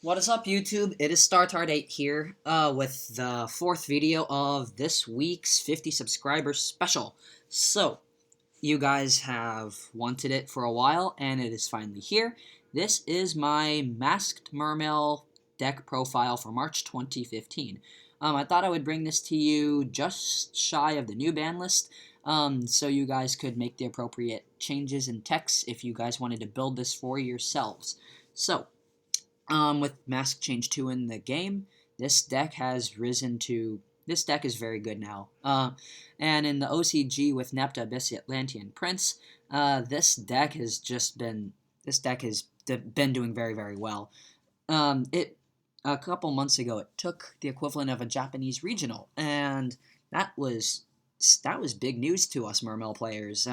What is up, YouTube? It is StarTard8 here with the fourth video of this week's 50 subscribers special. So, you guys have wanted it for a while, and it is finally here. This is my Masked Mermail Deck profile for March 2015. I thought I would bring this to you just shy of the new ban list, so you guys could make the appropriate changes in text if you guys wanted to build this for yourselves. So, with Mask Change 2 in the game, this deck has risen to... This deck is very good now. And in the OCG with Nepta, Abyssy, Atlantean Prince, this deck has just been... This deck has been doing very, very well. A couple months ago, it took the equivalent of a Japanese regional, and that was big news to us Mermail players.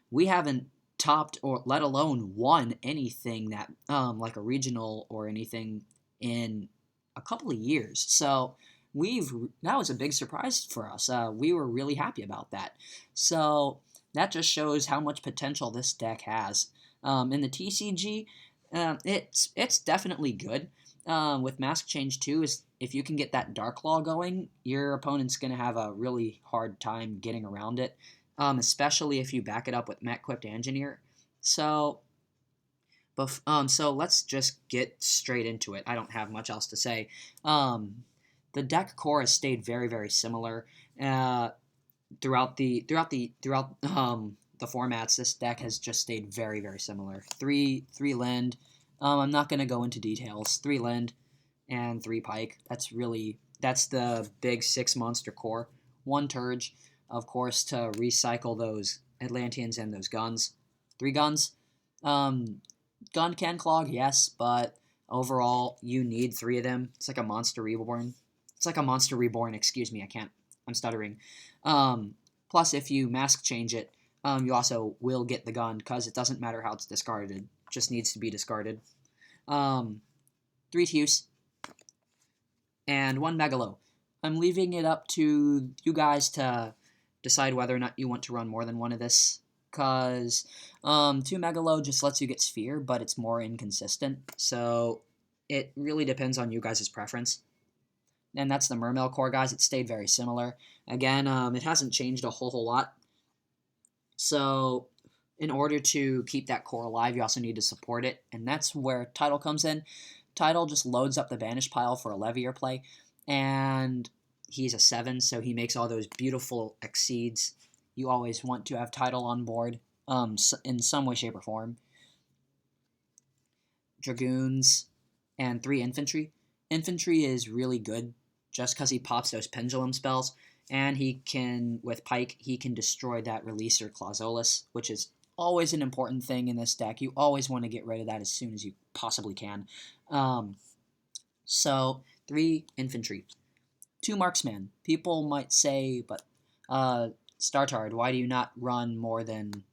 We haven't topped or let alone won anything that like a regional or anything in a couple of years. So that was a big surprise for us. We were really happy about that. So that just shows how much potential this deck has. In the TCG, it's definitely good. With Mask Change 2, is if you can get that Dark Law going, your opponent's going to have a really hard time getting around it. Especially if you back it up with Met-Equipped Engineer. So let's just get straight into it. I don't have much else to say. The deck core has stayed very, very similar throughout the formats. This deck has just stayed very, very similar. Three land. I'm not going to go into details. 3 land and 3 pike. That's the big 6 monster core. 1 Turge, of course, to recycle those Atlanteans and those guns. 3 guns. Gun can clog, yes, but overall, you need 3 of them. It's like a monster reborn. Excuse me, I'm stuttering. Plus, if you mask change it, you also will get the gun, because it doesn't matter how it's discarded. It just needs to be discarded. 3 Teus. And 1 Megalo. I'm leaving it up to you guys to decide whether or not you want to run more than one of this, because 2 Megalo just lets you get Sphere, but it's more inconsistent, so it really depends on you guys' preference. And that's the Mermail core, guys. It stayed very similar. Again, it hasn't changed a whole lot. So in order to keep that core alive, you also need to support it, and that's where Tidal comes in. Tidal just loads up the Banish pile for a Levier play, and he's a 7, so he makes all those beautiful exceeds. You always want to have Tidal on board in some way, shape, or form. Dragoons and 3 infantry. Infantry is really good just because he pops those pendulum spells, and he can, with Pike, he can destroy that Releaser Clausolus, which is always an important thing in this deck. You always want to get rid of that as soon as you possibly can. So 3 infantry. 2 marksman. People might say, but StarTard, why do you not run more than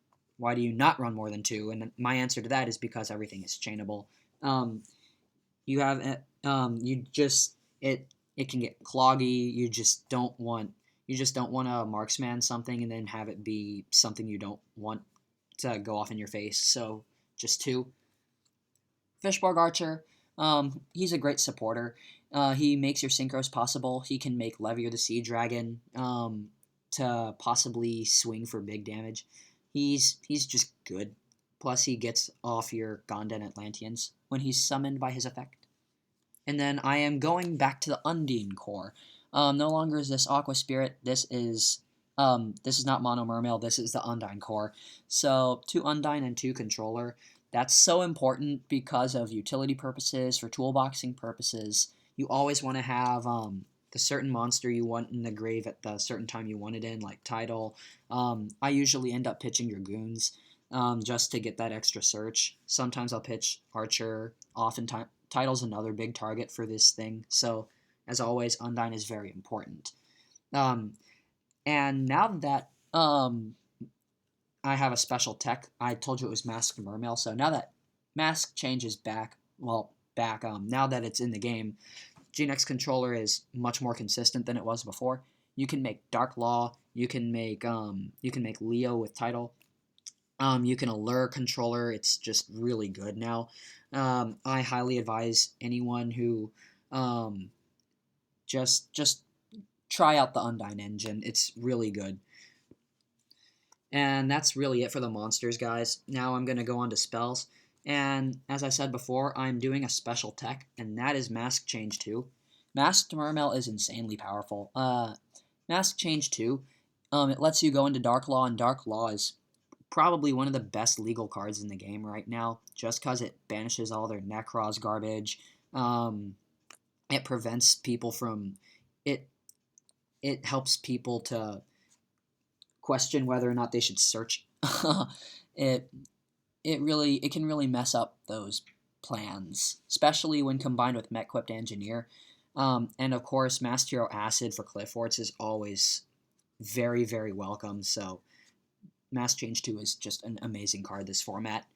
2? And my answer to that is because everything is chainable. It can get cloggy. You just don't want to marksman something and then have it be something you don't want to go off in your face. So just 2. Fishborg Archer. He's a great supporter. He makes your synchros possible. He can make Levier the Sea Dragon to possibly swing for big damage. He's just good. Plus, he gets off your Gondan Atlanteans when he's summoned by his effect. And then I am going back to the Undine core. No longer is this Aqua Spirit. This is not Mono Mermail. This is the Undine core. So 2 Undine and 2 Controller. That's so important because of utility purposes, for toolboxing purposes. You always want to have the certain monster you want in the grave at the certain time you want it in, like Tidal. I usually end up pitching Dragoons just to get that extra search. Sometimes I'll pitch Archer. Oftentimes, Tidal's another big target for this thing. So, as always, Undine is very important. And now that I have a special tech, I told you it was Masked Mermail, so now that Mask Change is back, now that it's in the game, GNX Controller is much more consistent than it was before. You can make Dark Law, you can make Leo with Tidal, you can Allure Controller. It's just really good now. I highly advise anyone who just try out the Undyne engine. It's really good. And that's really it for the monsters, guys. Now I'm going to go on to spells. And as I said before, I'm doing a special tech, and that is Mask Change 2. Masked Mermail is insanely powerful. Mask Change 2, it lets you go into Dark Law, and Dark Law is probably one of the best legal cards in the game right now, just because it banishes all their Nekroz garbage. It prevents people from... It helps people to question whether or not they should search. it it can really mess up those plans, especially when combined with Met-Equipped Engineer. And of course, Master Hero Acid for Cliff Forts is always very, very welcome. So Mask Change 2 is just an amazing card this format.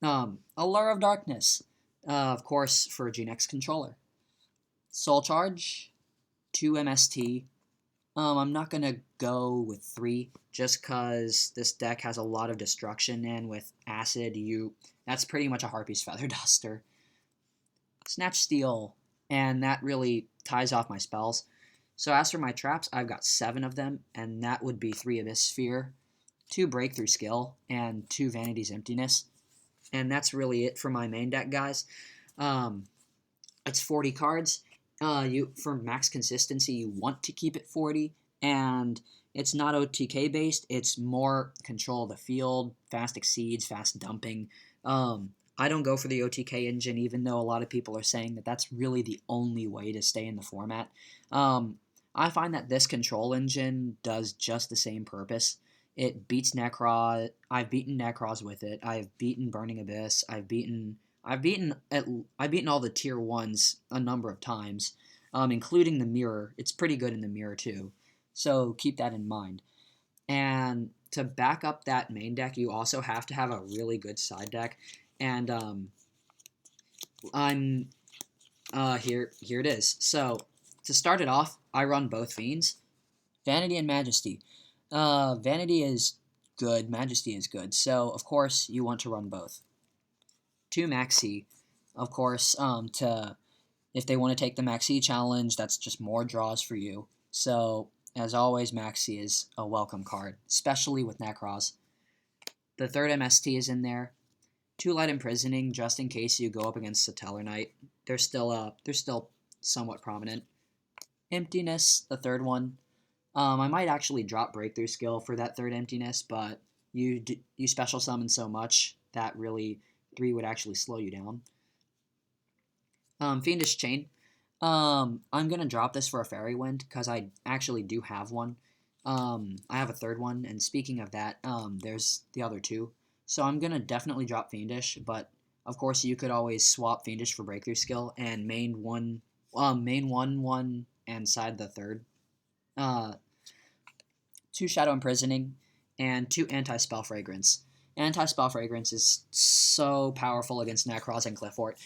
Allure of Darkness, of course, for GeneX Controller. Soul Charge, 2 MST. I'm not going to go with 3 just because this deck has a lot of destruction, and with Acid, that's pretty much a Harpy's Feather Duster. Snatch Steal, and that really ties off my spells. So as for my traps, I've got 7 of them, and that would be 3 Abyss Sphere, 2 Breakthrough Skill, and 2 Vanity's Emptiness. And that's really it for my main deck, guys. It's 40 cards. For max consistency, you want to keep it 40, and it's not OTK based. It's more control of the field, fast exceeds, fast dumping. I don't go for the OTK engine, even though a lot of people are saying that that's really the only way to stay in the format. I find that this control engine does just the same purpose. It beats Nekroz. I've beaten Nekroz with it. I've beaten Burning Abyss. I've beaten all the tier 1s a number of times, including the Mirror. It's pretty good in the Mirror too, so keep that in mind. And to back up that main deck, you also have to have a really good side deck. And here it is. So to start it off, I run both Fiends, Vanity and Majesty. Vanity is good, Majesty is good, so of course you want to run both. 2 Maxi, of course, if they want to take the Maxi challenge, that's just more draws for you. So, as always, Maxi is a welcome card, especially with Nekroz. The 3rd MST is in there. 2 Light Imprisoning, just in case you go up against Satellar Knight. They're still somewhat prominent. Emptiness, the 3rd one. I might actually drop Breakthrough Skill for that 3rd Emptiness, but you special summon so much that really 3 would actually slow you down. Fiendish Chain. I'm going to drop this for a Fairy Wind, because I actually do have one. I have a 3rd one, and speaking of that, there's the other 2. So I'm going to definitely drop Fiendish, but of course you could always swap Fiendish for Breakthrough Skill, and main 1 and side the 3rd. 2 Shadow Imprisoning, and 2 Anti-Spell Fragrance. Anti-Spell Fragrance is so powerful against Nekroz and Cliff Fort.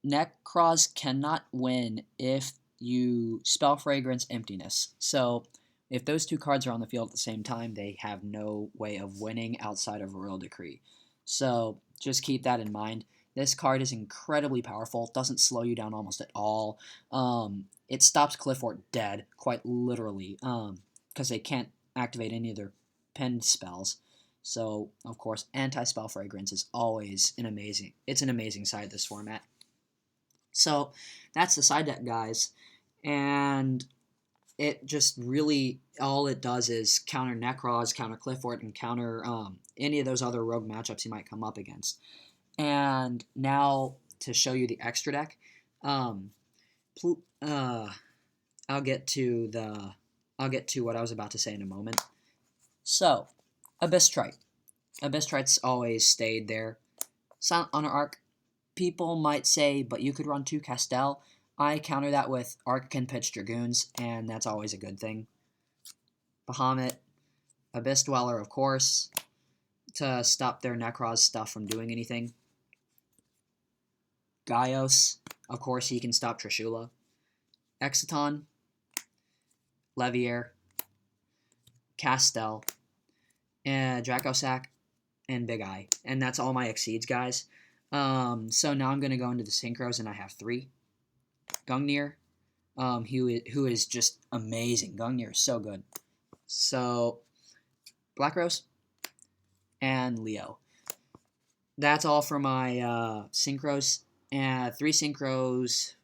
Nekroz cannot win if you Spell Fragrance Emptiness. So if those 2 cards are on the field at the same time, they have no way of winning outside of Royal Decree. So just keep that in mind. This card is incredibly powerful. It doesn't slow you down almost at all. It stops Cliff Fort dead, quite literally, because they can't activate any of their pinned spells. So, of course, Anti-Spell Fragrance is always an amazing side this format. So, that's the side deck, guys. And it just really, all it does is counter Nekroz, counter Cliff Fort, and counter any of those other rogue matchups you might come up against. And now, to show you the extra deck, I'll get to what I was about to say in a moment. So, Abyss Trite. Abyss Trite's always stayed there. Silent Honor Arc. People might say, but you could run 2 Castel. I counter that with Arc can pitch Dragoons, and that's always a good thing. Bahamut. Abyss Dweller, of course, to stop their Nekroz stuff from doing anything. Gaios, of course, he can stop Trishula. Exciton, Levier, Castel, and Dracosac, and Big Eye. And that's all my Exceeds, guys. So now I'm gonna go into the synchros, and I have 3. Gungnir, who is just amazing. Gungnir is so good. So Black Rose and Leo. That's all for my synchros. And 3 synchros,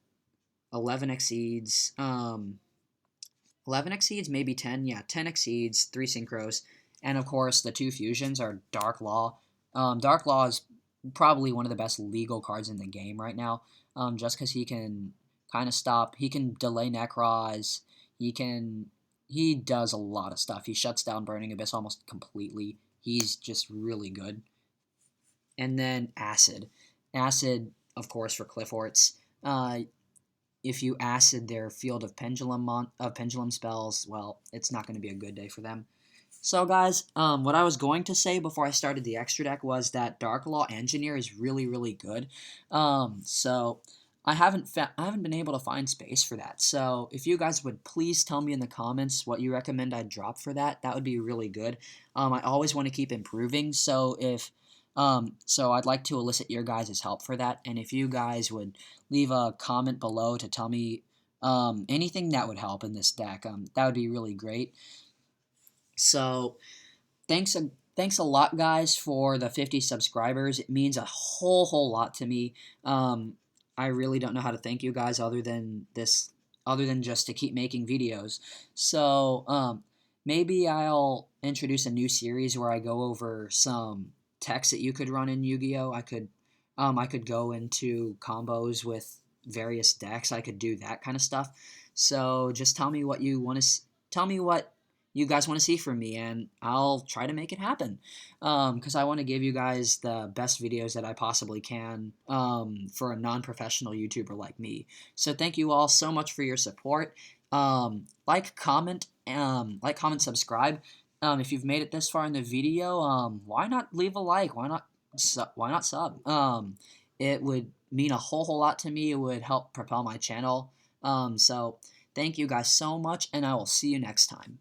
11 exceeds. 11 exceeds, maybe 10. Yeah, 10 exceeds, 3 synchros. And of course, the 2 fusions are Dark Law. Dark Law is probably one of the best legal cards in the game right now. Just because he can kind of stop, he can delay Nekroz. He does a lot of stuff. He shuts down Burning Abyss almost completely. He's just really good. And then Acid. Acid, of course, for Clifforts. If you acid their field of pendulum spells, well, it's not going to be a good day for them. So, guys, what I was going to say before I started the extra deck was that Dark Law Engineer is really, really good. So I haven't been able to find space for that. So if you guys would please tell me in the comments what you recommend I drop for that, that would be really good. I always want to keep improving. So I'd like to elicit your guys' help for that. And if you guys would leave a comment below to tell me anything that would help in this deck, that would be really great. So thanks a lot, guys, for the 50 subscribers. It means a whole lot to me. I really don't know how to thank you guys other than just to keep making videos. So maybe I'll introduce a new series where I go over some techs that you could run in Yu-Gi-Oh. I could go into combos with various decks. I could do that kind of stuff. So just tell me what you want to tell me what you guys want to see from me, and I'll try to make it happen. Because I want to give you guys the best videos that I possibly can for a non-professional YouTuber like me. So thank you all so much for your support. Like, comment, subscribe. If you've made it this far in the video, why not leave a like? Why not sub? It would mean a whole lot to me. It would help propel my channel. So thank you guys so much, and I will see you next time.